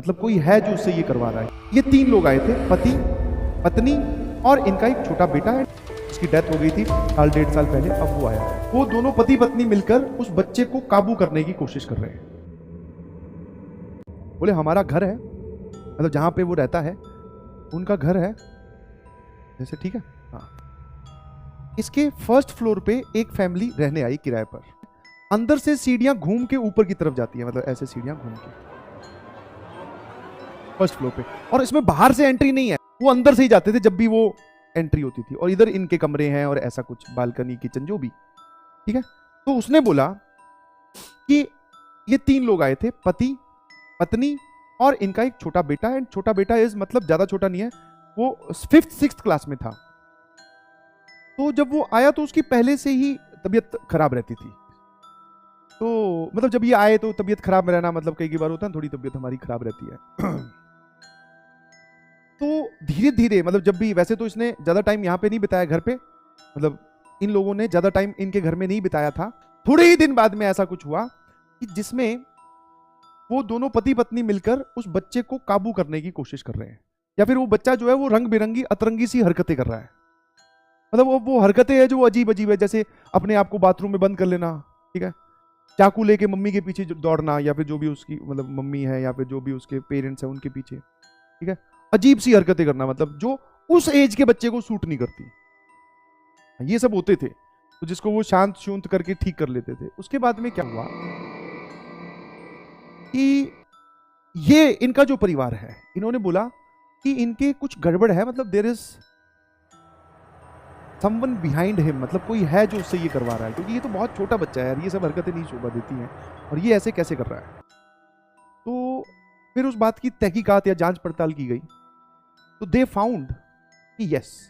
मतलब कोई है जो उससे ये करवा रहा है। ये 3 लोग आए थे, पति, पत्नी और इनका एक छोटा बेटा है। उसकी डेथ हो गई थी साल 1.5 साल पहले। अब वो आया है। वो दोनों पति पत्नी मिलकर उस बच्चे को काबू करने की कोशिश कर रहे हैं। बोले हमारा घर है, मतलब जहां पे वो रहता है उनका घर है जैसे, ठीक है हाँ। इसके फर्स्ट फ्लोर पे एक फैमिली रहने आई किराए पर। अंदर से सीढ़ियां घूम के ऊपर की तरफ जाती है, मतलब ऐसे सीढ़ियां घूम के फर्स्ट फ्लोर पे। और इसमें बाहर से एंट्री नहीं है, वो अंदर से ही जाते थे जब भी वो एंट्री होती थी। और इधर इनके कमरे हैं और ऐसा कुछ बालकनी किचन जो भी, ठीक है। तो उसने बोला कि ये 3 लोग आए थे, पति, पत्नी और इनका एक छोटा बेटा है। छोटा बेटा इज मतलब ज्यादा छोटा नहीं है, वो 5th 6th क्लास में था। तो जब वो आया तो उसकी पहले से ही तबीयत खराब रहती थी। तो मतलब जब ये आए तो तबीयत खराब में रहना, मतलब कई बार होता है थोड़ी तबीयत हमारी खराब रहती है। तो धीरे धीरे, मतलब जब भी, वैसे तो इसने ज्यादा टाइम यहाँ पे नहीं बिताया घर पे, मतलब इन लोगों ने ज्यादा टाइम इनके घर में नहीं बिताया था। थोड़े ही दिन बाद में ऐसा कुछ हुआ कि जिसमें वो दोनों पति पत्नी मिलकर उस बच्चे को काबू करने की कोशिश कर रहे हैं। या फिर वो बच्चा जो है वो रंग बिरंगी अतरंगी सी हरकतें कर रहा है। मतलब वो हरकतें है जो अजीब अजीब है, जैसे अपने आप को बाथरूम में बंद कर लेना, ठीक है, चाकू लेके मम्मी के पीछे दौड़ना, या फिर जो भी उसकी मतलब मम्मी है या फिर जो भी उसके पेरेंट्स हैं उनके पीछे, ठीक है, अजीब सी हरकतें करना, मतलब जो उस एज के बच्चे को सूट नहीं करती। ये सब होते थे, तो जिसको वो शांत शूंत करके ठीक कर लेते थे। उसके बाद में क्या हुआ कि ये इनका जो परिवार है, इन्होंने बोला कि इनके कुछ गड़बड़ है, मतलब there is someone behind him, मतलब कोई है जो उससे ये करवा रहा है, क्योंकि ये तो बहुत छोटा बच्चा है यार, ये सब हरकतें नहीं शोभा देती हैं और ये ऐसे कैसे कर रहा है। तो फिर उस बात की तहकीकात या जांच पड़ताल की गई, तो दे फाउंड कि यस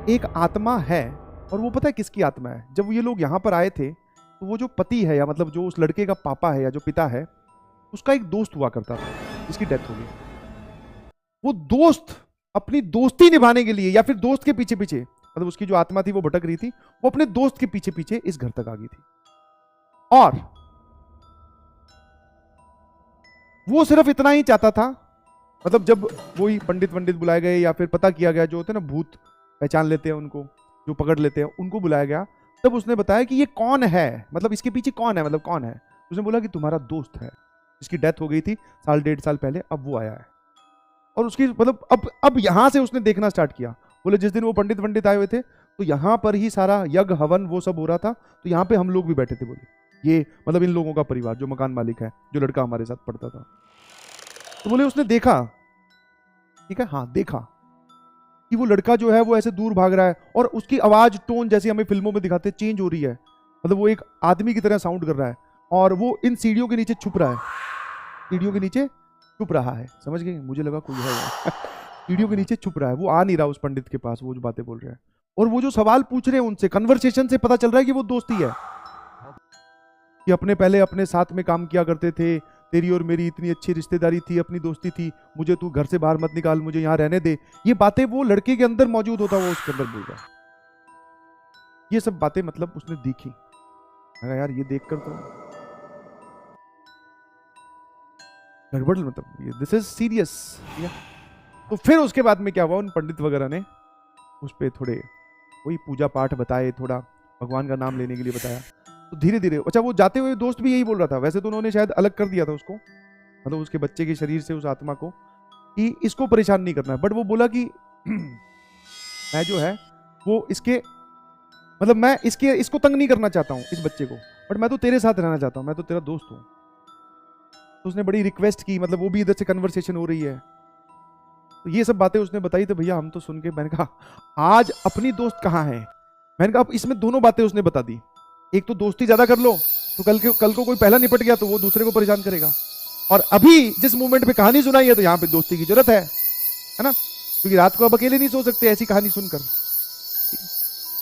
एक आत्मा है। और वो पता है किसकी आत्मा है? जब ये लोग यहां पर आए थे तो वो जो पति है, या मतलब जो उस लड़के का पापा है या जो पिता है, उसका एक दोस्त हुआ करता था जिसकी डेथ हो गई। वो दोस्त अपनी दोस्ती निभाने के लिए, या फिर दोस्त के पीछे पीछे, मतलब उसकी जो आत्मा थी वो भटक रही थी, वो अपने दोस्त के पीछे पीछे इस घर तक आ गई थी। और वो सिर्फ इतना ही चाहता था, मतलब जब वही पंडित बुलाए गए या फिर पता किया गया, जो होते हैं ना भूत पहचान लेते हैं उनको, जो पकड़ लेते हैं उनको बुलाया गया, तब उसने बताया कि ये कौन है, मतलब इसके पीछे कौन है, मतलब कौन है। उसने बोला कि तुम्हारा दोस्त है जिसकी डेथ हो गई थी साल 1.5 साल पहले, अब वो आया है। और उसकी मतलब अब यहां से उसने देखना स्टार्ट किया। बोले जिस दिन वो पंडित आए हुए थे तो यहां पर ही सारा यज्ञ हवन वो सब हो रहा था, तो यहां पे हम लोग भी बैठे थे। बोले ये मतलब इन लोगों का परिवार, जो मकान मालिक है, जो लड़का हमारे साथ पढ़ता था। तो बोले उसने देखा, ठीक है हाँ, देखा कि वो लड़का जो है वो ऐसे दूर भाग रहा है, और उसकी आवाज टोन जैसे हमें फिल्मों में दिखाते चेंज हो रही है, मतलब वो एक आदमी की तरह साउंड कर रहा है, और वो इन सीढ़ियों के नीचे छुप रहा है, सीढ़ियों के नीचे छुप रहा है। समझ गए? मुझे लगा कोई है सीढ़ियों के नीचे छुप रहा है, वो आ नहीं रहा उस पंडित के पास, वो जो बातें बोल रहे हैं। और वो जो सवाल पूछ रहे हैं उनसे, कन्वर्सेशन से पता चल रहा है कि वो दोस्ती है, कि अपने पहले अपने साथ में काम किया करते थे, तेरी और मेरी इतनी अच्छी रिश्तेदारी थी, अपनी दोस्ती थी, मुझे तू घर से बाहर मत निकाल, मुझे यहाँ रहने दे। ये बातें वो लड़के के अंदर मौजूद होता, वो उसके अंदर बोल रहा। ये सब बातें मतलब उसने देखी। अगर यार ये देखकर तो गड़बड़, मतलब ये दिस इज सीरियस। तो फिर उसके बाद में क्या हुआ, उन पंडित वगैरह ने उस पर थोड़े वही पूजा पाठ बताए, थोड़ा भगवान का नाम लेने के लिए बताया। तो धीरे धीरे, अच्छा वो जाते हुए दोस्त भी यही बोल रहा था, वैसे तो उन्होंने शायद अलग कर दिया था उसको, मतलब उसके बच्चे के शरीर से उस आत्मा को, कि इसको परेशान नहीं करना है। बट वो बोला कि मैं जो है वो इसके, मतलब मैं इसको तंग नहीं करना चाहता हूँ, इस बच्चे को, बट मैं तो तेरे साथ रहना चाहता हूँ, मैं तो तेरा दोस्त हूँ। तो उसने बड़ी रिक्वेस्ट की, मतलब वो भी इधर से कन्वर्सेशन हो रही है, तो ये सब बातें उसने बताई। तो भैया हम तो सुन के, मैंने कहा आज अपनी दोस्त कहाँ है। मैंने कहा अब इसमें दोनों बातें उसने बता दी, एक तो दोस्ती ज्यादा कर लो तो कल को कोई पहला निपट गया तो वो दूसरे को परेशान करेगा, और अभी जिस मोमेंट पे कहानी सुनाई है तो यहाँ पे दोस्ती की जरूरत है ना, क्योंकि रात को अब अकेले नहीं सो सकते ऐसी कहानी सुनकर।